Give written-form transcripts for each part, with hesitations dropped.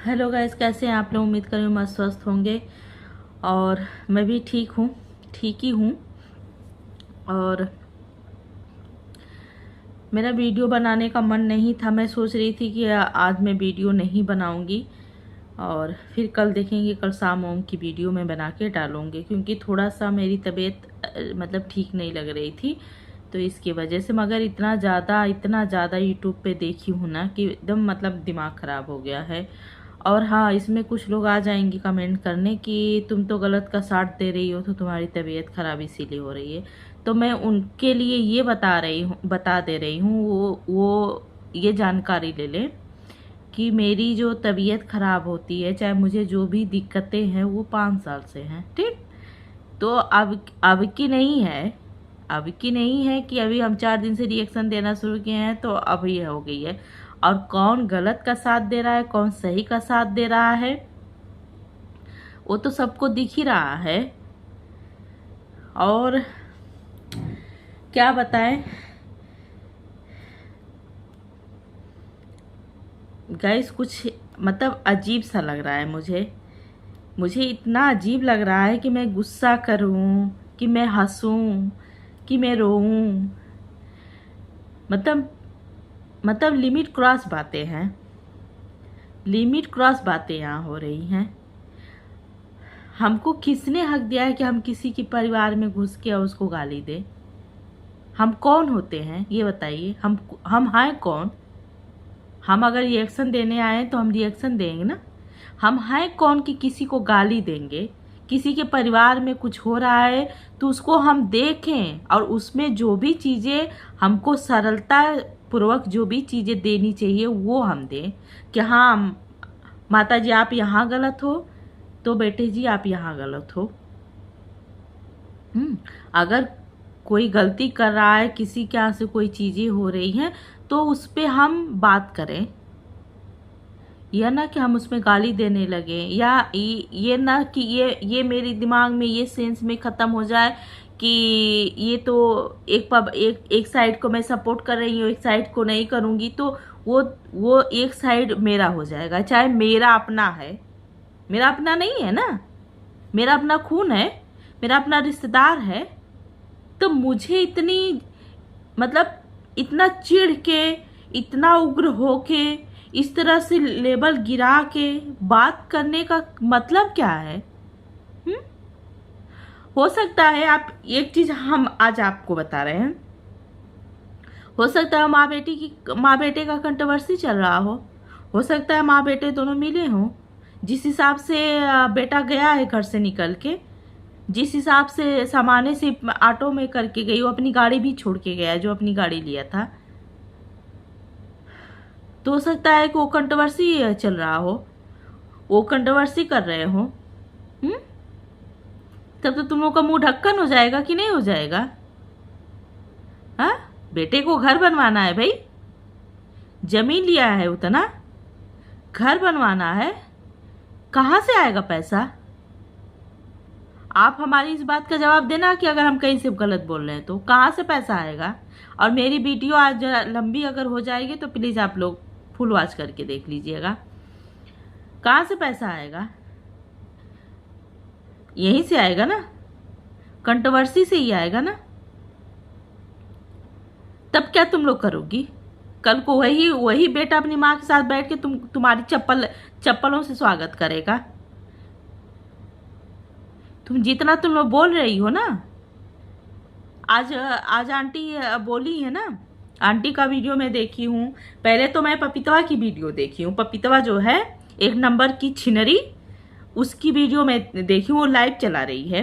Hello guys, कैसे हैं आप लोग। उम्मीद करें मस्त स्वस्थ होंगे और मैं भी ठीक हूँ, ठीक ही हूँ। और मेरा वीडियो बनाने का मन नहीं था। मैं सोच रही थी कि आज मैं वीडियो नहीं बनाऊंगी और फिर कल देखेंगे, कल शाम ओम की वीडियो मैं बना के डालूंगी, क्योंकि थोड़ा सा मेरी तबीयत मतलब ठीक नहीं लग रही थी, तो इसकी वजह से। मगर इतना ज़्यादा यूट्यूब पे देखी हूँ ना कि एकदम मतलब दिमाग ख़राब हो गया है। और हाँ, इसमें कुछ लोग आ जाएंगे कमेंट करने कि तुम तो गलत का साथ दे रही हो, तो तुम्हारी तबीयत ख़राब इसीलिए हो रही है। तो मैं उनके लिए ये बता दे रही हूँ, वो ये जानकारी ले लें कि मेरी जो तबीयत ख़राब होती है, चाहे मुझे जो भी दिक्कतें हैं, वो 5 साल से हैं। ठीक, तो अब की नहीं है कि अभी हम 4 दिन से रिएक्शन देना शुरू किए हैं तो अब ये हो गई है। और कौन गलत का साथ दे रहा है, कौन सही का साथ दे रहा है, वो तो सबको दिख ही रहा है। और क्या बताएं गाइस, कुछ मतलब अजीब सा लग रहा है मुझे इतना अजीब लग रहा है कि मैं गुस्सा करूं, कि मैं हंसूं, कि मैं रोऊं। मतलब लिमिट क्रॉस बातें यहाँ हो रही हैं। हमको किसने हक दिया है कि हम किसी के परिवार में घुस के और उसको गाली दें? हम कौन होते हैं ये बताइए। हम हैं कौन? हम अगर रिएक्शन देने आए तो हम रिएक्शन देंगे ना। हम हैं कौन कि किसी को गाली देंगे? किसी के परिवार में कुछ हो रहा है तो उसको हम देखें और उसमें जो भी चीज़ें हमको सरलता पूर्वक जो भी चीज़ें देनी चाहिए वो हम दें कि हाँ माता जी आप यहाँ गलत हो, तो बेटे जी आप यहाँ गलत हो। अगर कोई गलती कर रहा है, किसी के यहाँ से कोई चीज़ें हो रही हैं, तो उस पे हम बात करें। यह ना कि हम उसमें गाली देने लगे, या ये ना कि ये मेरे दिमाग में ये सेंस में ख़त्म हो जाए कि ये तो एक साइड को मैं सपोर्ट कर रही हूँ, एक साइड को नहीं करूँगी, तो वो एक साइड मेरा हो जाएगा। चाहे मेरा अपना है, मेरा अपना नहीं है ना, मेरा अपना खून है, मेरा अपना रिश्तेदार है, तो मुझे इतनी मतलब इतना चिढ़ के, इतना उग्र हो के, इस तरह से लेबल गिरा के बात करने का मतलब क्या है? हो सकता है आप एक चीज हम आज आपको बता रहे हैं, हो सकता है माँ बेटे का कंट्रोवर्सी चल रहा हो सकता है माँ बेटे दोनों मिले हों। जिस हिसाब से बेटा गया है घर से निकल के, जिस हिसाब से सामाने से ऑटो में करके गई, वो अपनी गाड़ी भी छोड़ के गया जो अपनी गाड़ी लिया था, तो हो सकता है कि वो कंट्रोवर्सी चल रहा हो, वो कंट्रोवर्सी कर रहे हो। तब तो तुम लोग का मुंह ढक्कन हो जाएगा कि नहीं हो जाएगा? हाँ, बेटे को घर बनवाना है भाई, जमीन लिया है उतना, घर बनवाना है, कहाँ से आएगा पैसा? आप हमारी इस बात का जवाब देना कि अगर हम कहीं से गलत बोल रहे हैं तो कहाँ से पैसा आएगा। और मेरी वीडियो आज लंबी अगर हो जाएगी तो प्लीज़ आप लोग फुल वॉच करके देख लीजिएगा, कहाँ से पैसा आएगा? यहीं से आएगा ना, कंट्रोवर्सी से ही आएगा ना। तब क्या तुम लोग करोगी? कल को वही बेटा अपनी माँ के साथ बैठ के तुम्हारी चप्पलों से स्वागत करेगा। जितना तुम लोग बोल रही हो ना, आज आंटी बोली है ना, आंटी का वीडियो मैं देखी हूँ। पहले तो मैं पपीतवा की वीडियो देखी हूँ, पपीतवा जो है 1 नंबर की छिनरी, उसकी वीडियो मैं देखी हूँ, वो लाइव चला रही है।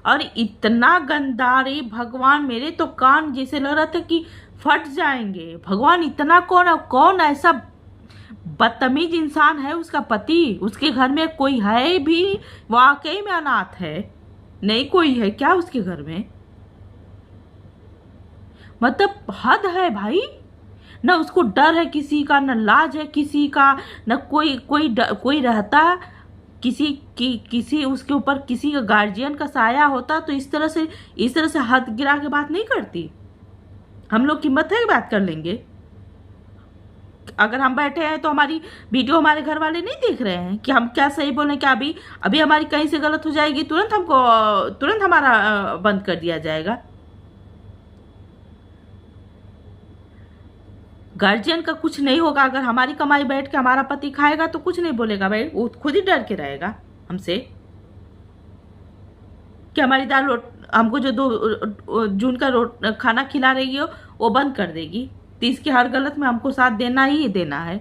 और इतना गंदा, रे भगवान, मेरे तो कान जैसे लग रहा था कि फट जाएंगे। भगवान, इतना कौन ऐसा बदतमीज इंसान है? उसका पति, उसके घर में कोई है भी? वाकई में अनाथ है? नहीं कोई है क्या उसके घर में? मतलब हद है भाई। न उसको डर है किसी का, न लाज है किसी का, न कोई रहता किसी उसके ऊपर किसी का गार्जियन का साया होता तो इस तरह से हद गिरा के बात नहीं करती। हम लोग कीमत है बात कर लेंगे। अगर हम बैठे हैं तो हमारी वीडियो हमारे घर वाले नहीं देख रहे हैं कि हम क्या सही बोल रहे हैं, क्या अभी अभी हमारी कहीं से गलत हो जाएगी तुरंत हमारा बंद कर दिया जाएगा। गार्जियन का कुछ नहीं होगा, अगर हमारी कमाई बैठ के हमारा पति खाएगा तो कुछ नहीं बोलेगा भाई, वो खुद ही डर के रहेगा हमसे कि हमारी दाल हमको जो 2 जून का खाना खिला रही हो वो बंद कर देगी, तो इसके हर गलत में हमको साथ देना ही देना है।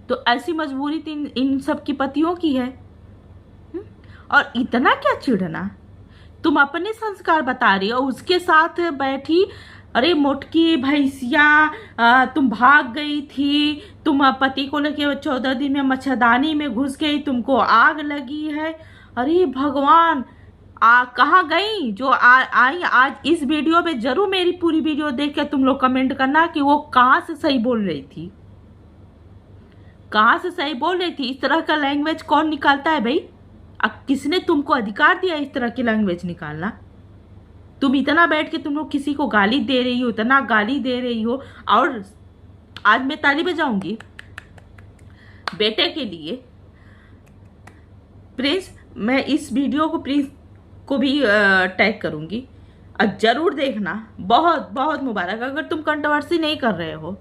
तो ऐसी मजबूरी तो इन सब की पतियों की है। और इतना क्या चिढ़ना, तुम अपने संस्कार बता रही हो, उसके साथ बैठी अरे मोटकी भैंसिया तुम भाग गई थी, तुम पति को लेके 14 दिन में मच्छरदानी में घुस गई, तुमको आग लगी है। अरे भगवान, कहाँ गई जो आई आज इस वीडियो में? जरूर मेरी पूरी वीडियो देख के तुम लोग कमेंट करना कि वो कहाँ से सही बोल रही थी, कहाँ से सही बोल रही थी। इस तरह का लैंग्वेज कौन निकालता है भाई? किसने तुमको अधिकार दिया इस तरह की लैंग्वेज निकालना? तुम इतना बैठ के तुम लोग किसी को गाली दे रही हो, इतना गाली दे रही हो। और आज मैं ताली बजाऊंगी बेटे के लिए। प्रिंस, मैं इस वीडियो को प्रिंस को भी टैग करूंगी और जरूर देखना। बहुत बहुत मुबारक, अगर तुम कंट्रोवर्सी नहीं कर रहे हो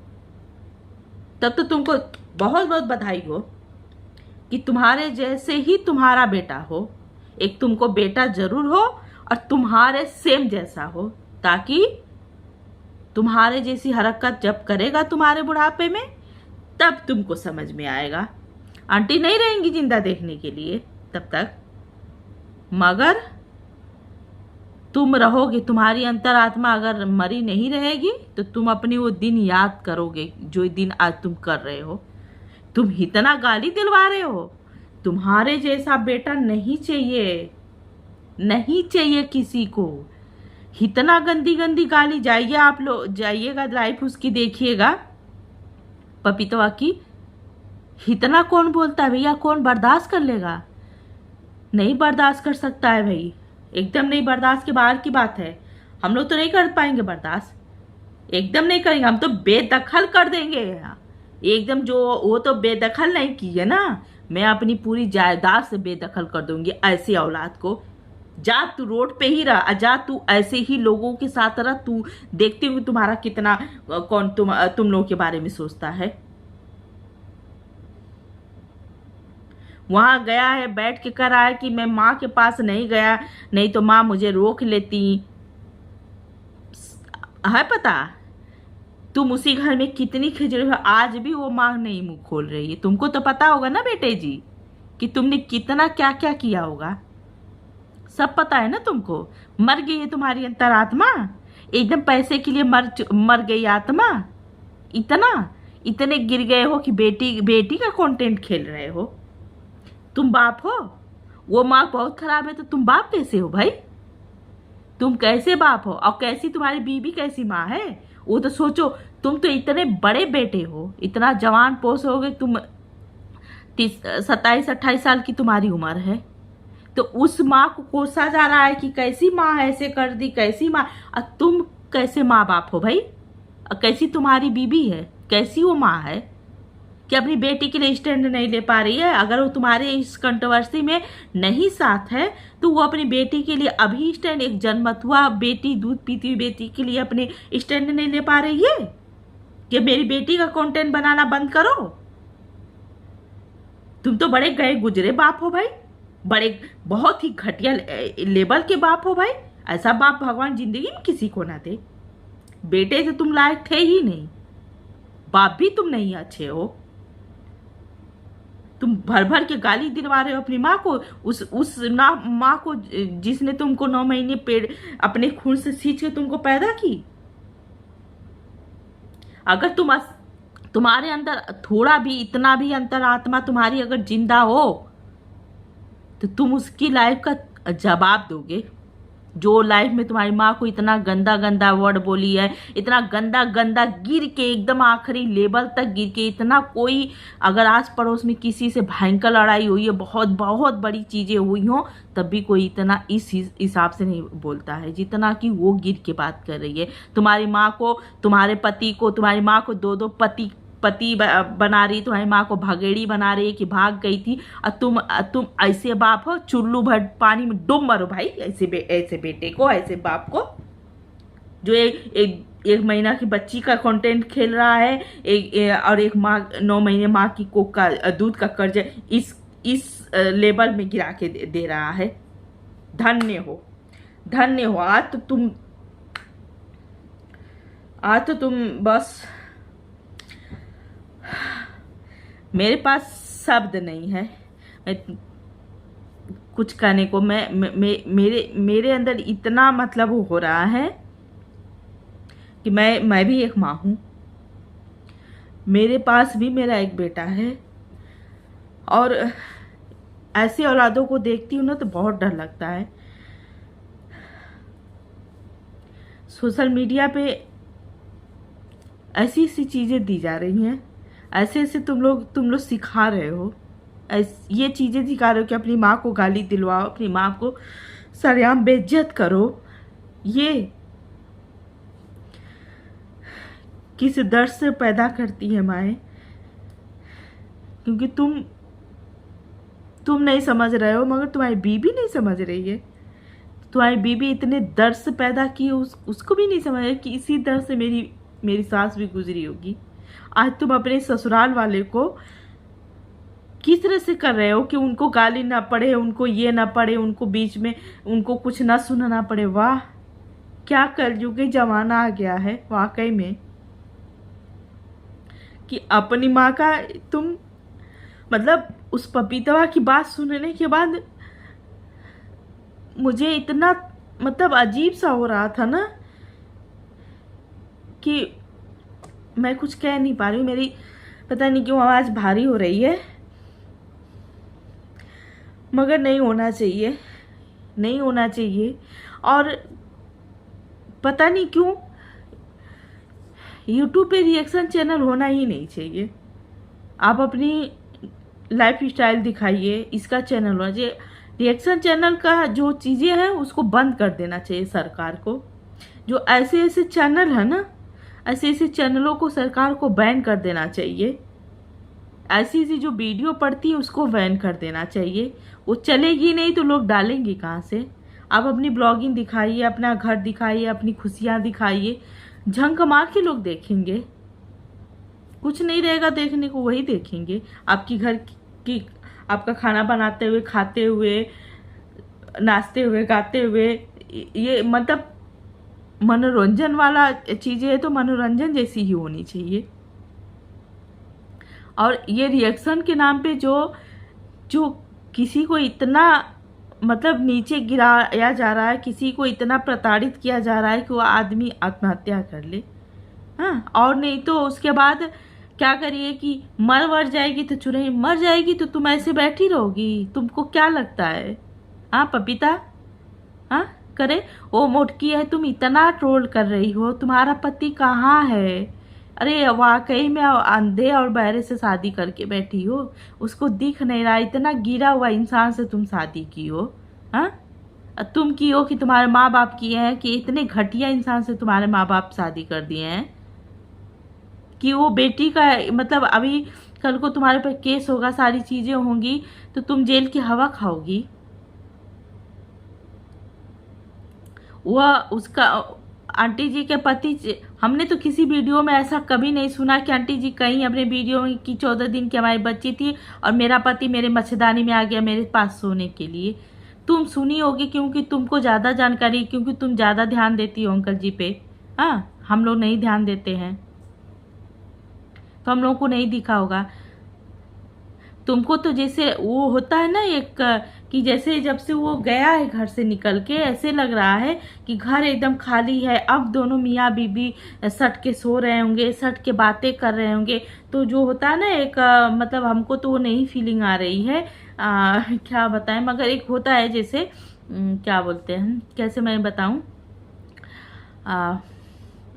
तब तो तुमको बहुत बहुत बधाई हो कि तुम्हारे जैसे ही तुम्हारा बेटा हो। एक तुमको बेटा जरूर हो और तुम्हारे सेम जैसा हो, ताकि तुम्हारे जैसी हरकत जब करेगा तुम्हारे बुढ़ापे में तब तुमको समझ में आएगा। आंटी नहीं रहेंगी जिंदा देखने के लिए तब तक, मगर तुम रहोगे। तुम्हारी अंतरात्मा अगर मरी नहीं रहेगी तो तुम अपनी वो दिन याद करोगे जो दिन आज तुम कर रहे हो। तुम इतना गाली दिलवा रहे हो, तुम्हारे जैसा बेटा नहीं चाहिए, नहीं चाहिए किसी को। इतना गंदी गंदी गाली, जाइए आप लोग, जाइएगा लाइफ उसकी देखिएगा पपीतवा की। इतना कौन बोलता है भैया? कौन बर्दाश्त कर लेगा? नहीं बर्दाश्त कर सकता है भाई, एकदम नहीं। बर्दाश्त के बाहर की बात है। हम लोग तो नहीं कर पाएंगे बर्दाश्त, एकदम नहीं करेंगे। हम तो बेदखल कर देंगे एकदम। जो वो तो बेदखल नहीं की है ना, मैं अपनी पूरी जायदाद से बेदखल कर दूंगी ऐसी औलाद को। जा तू रोड पे ही रह, जा तू ऐसे ही लोगों के साथ रह। तू देखती हुई तुम्हारा कितना कौन तुम लोगों के बारे में सोचता है। वहां गया है बैठ के कर रहा है कि मैं माँ के पास नहीं गया, नहीं तो माँ मुझे रोक लेती है। पता तुम उसी घर में कितनी खिचड़ी हो, आज भी वो माँ नहीं मुंह खोल रही है। तुमको तो पता होगा ना बेटे जी कि तुमने कितना क्या क्या किया होगा, सब पता है ना तुमको। मर गई है तुम्हारी अंतरात्मा, एकदम पैसे के लिए मर गई आत्मा। इतने गिर गए हो कि बेटी का कंटेंट खेल रहे हो। तुम बाप हो, वो माँ बहुत खराब है तो तुम बाप कैसे हो भाई? तुम कैसे बाप हो? और कैसी तुम्हारी बीवी कैसी माँ है वो तो सोचो। तुम तो इतने बड़े बेटे हो, इतना जवान पोस हो गए तुम। 27-28 साल की तुम्हारी उम्र है, तो उस माँ को कोसा जा रहा है कि कैसी माँ ऐसे कर दी, कैसी माँ। और तुम कैसे माँ बाप हो भाई? और कैसी तुम्हारी बीवी है, कैसी वो माँ है कि अपनी बेटी के लिए स्टैंड नहीं ले पा रही है? अगर वो तुम्हारे इस कंट्रोवर्सी में नहीं साथ है तो वो अपनी बेटी के लिए अभी स्टैंड, एक जन्मत हुआ बेटी, दूध पीती हुई बेटी के लिए अपने स्टैंड नहीं ले पा रही है कि मेरी बेटी का कंटेंट बनाना बंद करो। तुम तो बड़े गए गुजरे बाप हो भाई, बड़े बहुत ही घटिया लेवल के बाप हो भाई। ऐसा बाप भगवान जिंदगी में किसी को ना दे। बेटे से तुम लायक थे ही नहीं, बाप भी तुम नहीं अच्छे हो। तुम भर भर के गाली दिलवा रहे हो अपनी माँ को, उस माँ को जिसने तुमको 9 महीने पेड़ अपने खून से सींच के तुमको पैदा की। अगर तुम्हारे अंदर थोड़ा भी, इतना भी अंतरात्मा तुम्हारी अगर जिंदा हो तो तुम उसकी लाइफ का जवाब दोगे। जो लाइफ में तुम्हारी माँ को इतना गंदा गंदा वर्ड बोली है, इतना गंदा गंदा गिर के एकदम आखिरी लेवल तक गिर के, इतना कोई अगर आस पड़ोस में किसी से भयंकर लड़ाई हुई है, बहुत बहुत बड़ी चीज़ें हुई हों, तब भी कोई इतना इस हिसाब से नहीं बोलता है जितना कि वो गिर के बात कर रही है। तुम्हारी माँ को, तुम्हारे पति को, तुम्हारी माँ को 2-2 पति पति बना रही, तुम्हारी माँ को भगेड़ी बना रही है कि भाग गई थी, और तुम ऐसे बाप हो, चुल्लू भर पानी में डूब मरो भाई, ऐसे बेटे को, ऐसे बाप को जो एक महीना की बच्ची का कंटेंट खेल रहा है, और एक माँ 9 महीने माँ की कोक का दूध का कर्ज इस लेवल में गिरा के दे रहा है। धन्य हो, धन्य हो। आज तो तुम बस, मेरे पास शब्द नहीं है कुछ कहने को। मेरे अंदर इतना मतलब हो रहा है कि मैं भी एक माँ हूँ, मेरे पास भी मेरा एक बेटा है, और ऐसी औलादों को देखती हूँ ना तो बहुत डर लगता है। सोशल मीडिया पे ऐसी ऐसी चीज़ें दी जा रही हैं, ऐसे ऐसे तुम लोग सिखा रहे हो, ये चीज़ें सिखा रहे हो कि अपनी माँ को गाली दिलवाओ, अपनी माँ को सरेआम बेइज्जत करो। ये किस दर्द से पैदा करती है माएँ, क्योंकि तुम नहीं समझ रहे हो, मगर तुम्हारी बीबी नहीं समझ रही है। तुम्हारी बीबी इतने दर्द से पैदा की, उसको भी नहीं समझ रही कि इसी दर्द से मेरी सास भी गुजरी होगी। आज तुम अपने ससुराल वाले को किस तरह से कर रहे हो कि उनको गाली ना पड़े, उनको ये ना पड़े, उनको बीच में उनको कुछ ना सुनना पड़े। वाह, क्या कलयुगी जमाना आ गया है वाकई में, कि अपनी माँ का तुम मतलब उस पपीतवा की बात सुनने के बाद मुझे इतना मतलब अजीब सा हो रहा था ना कि मैं कुछ कह नहीं पा रही हूँ। मेरी पता नहीं क्यों आवाज़ भारी हो रही है, मगर नहीं होना चाहिए, नहीं होना चाहिए। और पता नहीं क्यों यूट्यूब पे रिएक्शन चैनल होना ही नहीं चाहिए। आप अपनी लाइफ स्टाइल दिखाइए, इसका चैनल होना चाहिए। रिएक्शन चैनल का जो चीज़ें हैं उसको बंद कर देना चाहिए सरकार को। जो ऐसे ऐसे चैनल है ना, ऐसे ऐसे चैनलों को सरकार को बैन कर देना चाहिए। ऐसी ऐसी जो वीडियो पड़ती है उसको बैन कर देना चाहिए। वो चलेगी नहीं तो लोग डालेंगे कहाँ से। आप अपनी ब्लॉगिंग दिखाइए, अपना घर दिखाइए, अपनी खुशियाँ दिखाइए, झंक मार के लोग देखेंगे। कुछ नहीं रहेगा देखने को, वही देखेंगे आपकी घर की, आपका खाना बनाते हुए, खाते हुए, नाचते हुए, गाते हुए। ये मतलब मनोरंजन वाला चीज़ें है तो मनोरंजन जैसी ही होनी चाहिए। और ये रिएक्शन के नाम पे जो किसी को इतना मतलब नीचे गिराया जा रहा है, किसी को इतना प्रताड़ित किया जा रहा है कि वो आदमी आत्महत्या कर ले। हाँ, और नहीं तो उसके बाद क्या करिए कि मर जाएगी तो चुराई, मर जाएगी तो तुम ऐसे बैठी रहोगी। तुमको क्या लगता है? हाँ पपीता, हाँ करे वो मोटकी है, तुम इतना ट्रोल कर रही हो, तुम्हारा पति कहाँ है? अरे वाकई में अंधे और बहरे से शादी करके बैठी हो, उसको दिख नहीं रहा, इतना गिरा हुआ इंसान से तुम शादी की हो। हाँ, तुम की हो कि तुम्हारे माँ बाप किए हैं, कि इतने घटिया इंसान से तुम्हारे माँ बाप शादी कर दिए हैं कि वो बेटी का मतलब अभी कल को तुम्हारे पर केस होगा, सारी चीज़ें होंगी तो तुम जेल की हवा खाओगी। वह उसका आंटी जी के पति, हमने तो किसी वीडियो में ऐसा कभी नहीं सुना कि आंटी जी कहीं अपने वीडियो में कि 14 दिन की हमारी बच्ची थी और मेरा पति मेरे मच्छरदानी में आ गया मेरे पास सोने के लिए। तुम सुनी होगी क्योंकि तुमको ज़्यादा जानकारी, क्योंकि तुम ज़्यादा ध्यान देती हो अंकल जी पे। हाँ, हम लोग नहीं ध्यान देते हैं तो हम लोगों को नहीं दिखा होगा। तुमको तो जैसे वो होता है ना एक कि जैसे जब से वो गया है घर से निकल के, ऐसे लग रहा है कि घर एकदम खाली है। अब दोनों मियाँ बीबी सट के सो रहे होंगे, सट के बातें कर रहे होंगे। तो जो होता है ना एक मतलब हमको तो वो नहीं फीलिंग आ रही है, क्या बताएं, मगर एक होता है जैसे क्या बोलते हैं, कैसे मैं बताऊं,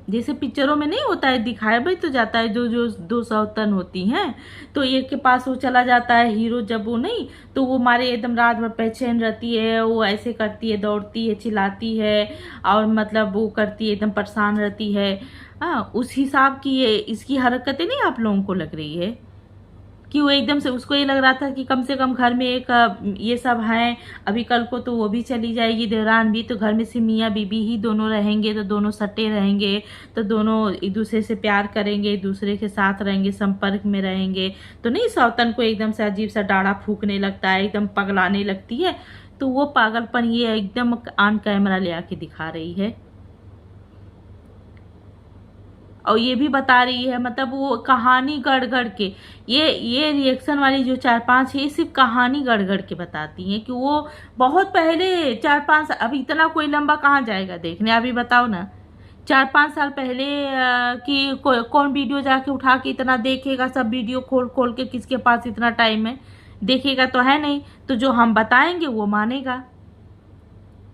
जैसे पिक्चरों में नहीं होता है, दिखाया भी तो जाता है जो 2 सौतन होती हैं, तो एक के पास वो चला जाता है हीरो, जब वो नहीं तो वो मारे एकदम रात भर बेचैन रहती है, वो ऐसे करती है, दौड़ती है, चिल्लाती है और मतलब वो करती है, एकदम परेशान रहती है। हाँ, उस हिसाब की ये इसकी हरकतें नहीं आप लोगों को लग रही है कि वो एकदम से उसको ये लग रहा था कि कम से कम घर में एक ये सब हैं, अभी कल को तो वो भी चली जाएगी देवरान भी, तो घर में से मियाँ बीबी ही दोनों रहेंगे, तो दोनों सटे रहेंगे, तो दोनों एक दूसरे से प्यार करेंगे, एक दूसरे के साथ रहेंगे, संपर्क में रहेंगे, तो नहीं सौतन को एकदम से अजीब सा डाढ़ा फूकने लगता है, एकदम पगलाने लगती है। तो वो पागलपन ये एकदम ऑन कैमरा ले आके दिखा रही है, और ये भी बता रही है, मतलब वो कहानी गढ़ गढ़ के, ये रिएक्शन वाली जो 4-5 है, ये सिर्फ कहानी गढ़ गढ़ के बताती हैं कि वो बहुत पहले 4-5, अभी इतना कोई लंबा कहाँ जाएगा देखने, अभी बताओ ना। 4-5 साल पहले कि कौन वीडियो जाके उठा के इतना देखेगा, सब वीडियो खोल खोल के, किसके पास इतना टाइम है, देखेगा तो है नहीं, तो जो हम बताएंगे वो मानेगा।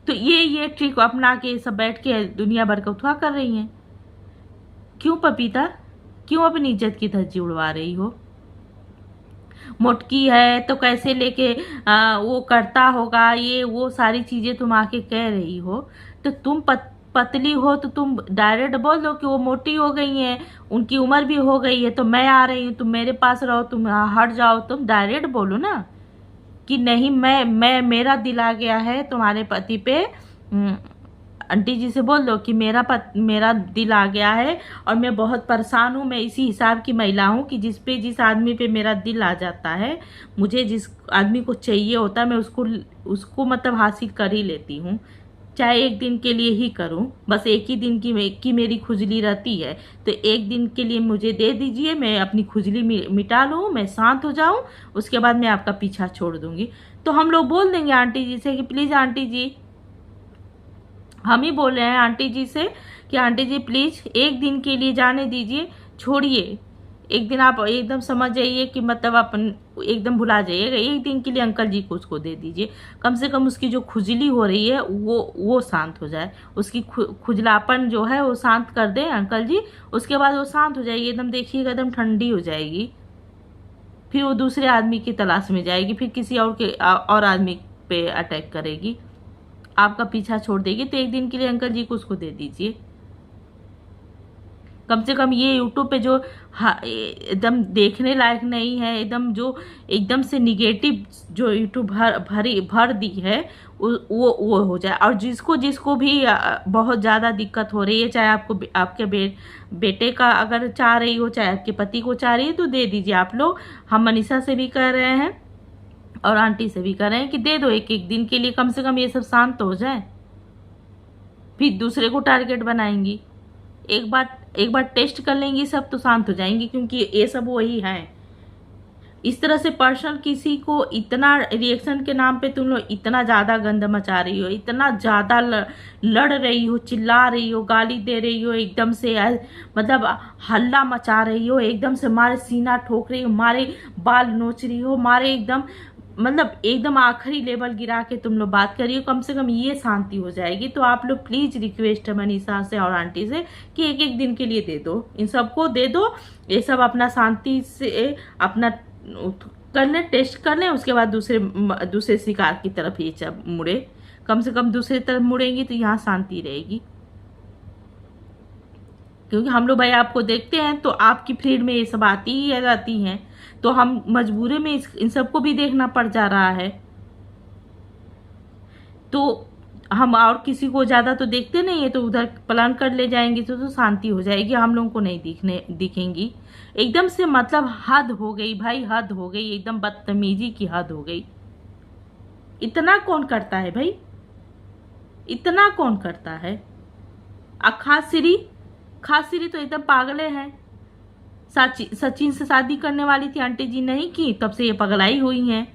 तो ये ट्रिक अपना के सब बैठ के दुनिया भर का उठवा कर रही हैं। क्यों पपीता, क्यों अपनी इज्जत की धज्जी उड़वा रही हो? मोटकी है तो कैसे लेके वो करता होगा, ये वो सारी चीजें तुम आके कह रही हो, तो तुम पतली हो तो तुम डायरेक्ट बोल दो कि वो मोटी हो गई हैं, उनकी उम्र भी हो गई है, तो मैं आ रही हूँ, तुम मेरे पास रहो, तुम हट जाओ, तुम डायरेक्ट बोलो ना कि नहीं, मैं मेरा दिल आ गया है तुम्हारे पति पे। आंटी जी से बोल दो कि मेरा दिल आ गया है और मैं बहुत परेशान हूँ, मैं इसी हिसाब की महिला हूँ कि जिस आदमी पे मेरा दिल आ जाता है, मुझे जिस आदमी को चाहिए होता है, मैं उसको मतलब हासिल कर ही लेती हूँ, चाहे एक दिन के लिए ही करूं, बस एक ही दिन की मेरी खुजली रहती है, तो एक दिन के लिए मुझे दे दीजिए, मैं अपनी खुजली मिटा लूँ, मैं शांत हो जाऊं, उसके बाद मैं आपका पीछा छोड़ दूंगी। तो हम लोग बोल देंगे आंटी जी से कि प्लीज़ आंटी जी, हम ही बोल रहे हैं आंटी जी से कि आंटी जी प्लीज़ एक दिन के लिए जाने दीजिए, छोड़िए, एक दिन आप एकदम समझ जाइए कि मतलब अपन एकदम भुला जाइएगा, एक दिन के लिए अंकल जी को उसको दे दीजिए, कम से कम उसकी जो खुजली हो रही है वो शांत हो जाए, उसकी खुजलापन जो है वो शांत कर दें अंकल जी, उसके बाद वो शांत हो जाएगी, एकदम देखिएगा एकदम ठंडी हो जाएगी, फिर वो दूसरे आदमी की तलाश में जाएगी, फिर किसी और आदमी पे अटैक करेगी, आपका पीछा छोड़ देगी, तो एक दिन के लिए अंकल जी को उसको दे दीजिए। कम से कम ये यूट्यूब पे जो एकदम देखने लायक नहीं है, एकदम जो एकदम से निगेटिव जो यूट्यूब भर दी है, वो हो जाए, और जिसको जिसको भी बहुत ज़्यादा दिक्कत हो रही है, चाहे आपको आपके बेटे का अगर चाह रही हो, चाहे आपके पति को चाह रही है, तो दे दीजिए आप लोग। हम मनीषा से भी कह रहे हैं और आंटी से भी कह रहे हैं कि दे दो एक एक दिन के लिए, कम से कम ये सब शांत तो हो जाए, फिर दूसरे को टारगेट बनाएंगी, एक बार टेस्ट कर लेंगी सब तो शांत हो जाएंगी, क्योंकि ये सब वही हैं। इस तरह से पर्सनल किसी को इतना रिएक्शन के नाम पे तुम लोग इतना ज़्यादा गंद मचा रही हो, इतना ज़्यादा लड़ रही हो, चिल्ला रही हो, गाली दे रही हो, एकदम से मतलब हल्ला मचा रही हो, एकदम से मारे सीना ठोक रही हो, मारे बाल नोच रही हो, मारे एकदम मतलब एकदम आखिरी लेवल गिरा के तुम लोग बात करिए, कम से कम ये शांति हो जाएगी। तो आप लोग प्लीज रिक्वेस्ट है मनीषा से और आंटी से कि एक एक दिन के लिए दे दो, इन सबको दे दो, ये सब अपना शांति से अपना कर लें, टेस्ट कर लें, उसके बाद दूसरे शिकार की तरफ ये सब मुड़े, कम से कम दूसरे तरफ मुड़ेंगी तो यहाँ शांति रहेगी। क्योंकि हम लोग भाई आपको देखते हैं तो आपकी फीड में ये सब आती ही रहती हैं, तो हम मजबूरी में इन सबको भी देखना पड़ जा रहा है, तो हम और किसी को ज़्यादा तो देखते नहीं है, तो उधर प्लान कर ले जाएंगे तो शांति हो जाएगी, हम लोगों को नहीं दिखेंगी। एकदम से मतलब हद हो गई भाई, हद हो गई, एकदम बदतमीजी की हद हो गई। इतना कौन करता है भाई, इतना कौन करता है? खास श्री तो एकदम पागले हैं। सचिन से शादी करने वाली थी आंटी जी, नहीं की, तब से ये पगलाई हुई हैं,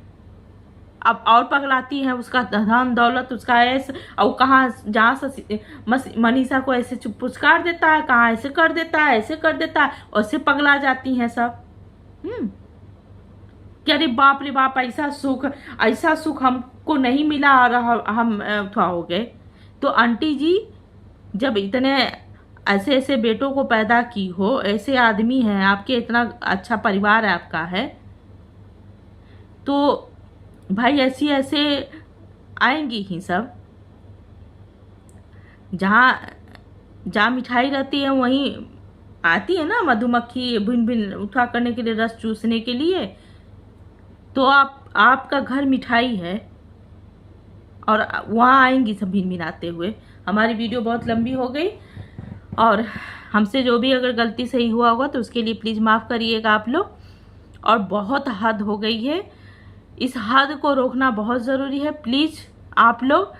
अब और पगलाती है, उसका धन दौलत, उसका ऐसे, और कहाँ जहाँ से मनीषा को ऐसे पुचकार देता है, कहाँ ऐसे कर देता है, ऐसे कर देता है, ऐसे पगला जाती हैं सब। कि अरे बाप रे बाप, ऐसा सुख हमको नहीं मिला और हम हो गए। तो आंटी जी जब इतने ऐसे ऐसे बेटों को पैदा की हो, ऐसे आदमी हैं आपके, इतना अच्छा परिवार है आपका है, तो भाई ऐसे आएंगी ही सब। जहाँ मिठाई रहती है वहीं आती है ना मधुमक्खी भिन भिन उठा करने के लिए, रस चूसने के लिए, तो आपका घर मिठाई है और वहाँ आएंगी सब भिन भिनाते हुए। हमारी वीडियो बहुत लंबी हो गई और हमसे जो भी अगर गलती सही हुआ होगा तो उसके लिए प्लीज़ माफ़ करिएगा आप लोग। और बहुत हद हो गई है, इस हद को रोकना बहुत ज़रूरी है। प्लीज़ आप लोग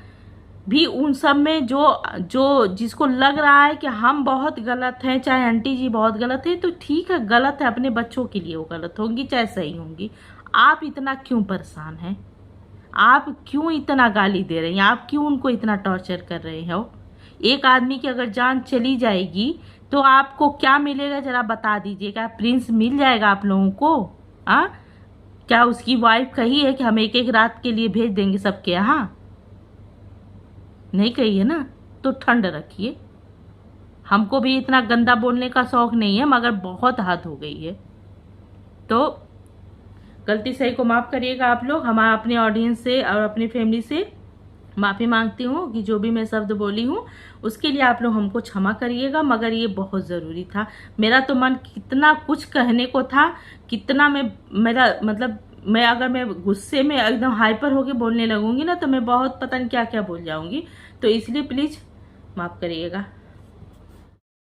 भी उन सब में जो जिसको लग रहा है कि हम बहुत गलत हैं, चाहे आंटी जी बहुत गलत है, तो ठीक है, गलत है, अपने बच्चों के लिए वो गलत होंगी चाहे सही होंगी। आप इतना क्यों परेशान हैं? आप क्यों इतना गाली दे रहे हैं? आप क्यों उनको इतना टॉर्चर कर रहे हो? एक आदमी की अगर जान चली जाएगी तो आपको क्या मिलेगा जरा बता दीजिए। क्या प्रिंस मिल जाएगा आप लोगों को? हाँ, क्या उसकी वाइफ कही है कि हम एक एक रात के लिए भेज देंगे सबके यहाँ? नहीं कही है ना। तो ठंड रखिए। हमको भी इतना गंदा बोलने का शौक नहीं है, मगर बहुत हद हो गई है। तो गलती सही को माफ़ करिएगा आप लोग। हम अपने ऑडियंस से और अपनी फैमिली से माफ़ी मांगती हूँ कि जो भी मैं शब्द बोली हूँ उसके लिए आप लोग हमको क्षमा करिएगा, मगर ये बहुत ज़रूरी था। मेरा तो मन कितना कुछ कहने को था, कितना मेरा मतलब अगर मैं गुस्से में एकदम हाइपर होके बोलने लगूंगी ना तो मैं बहुत पता नहीं क्या क्या बोल जाऊंगी। तो इसलिए प्लीज़ माफ़ करिएगा।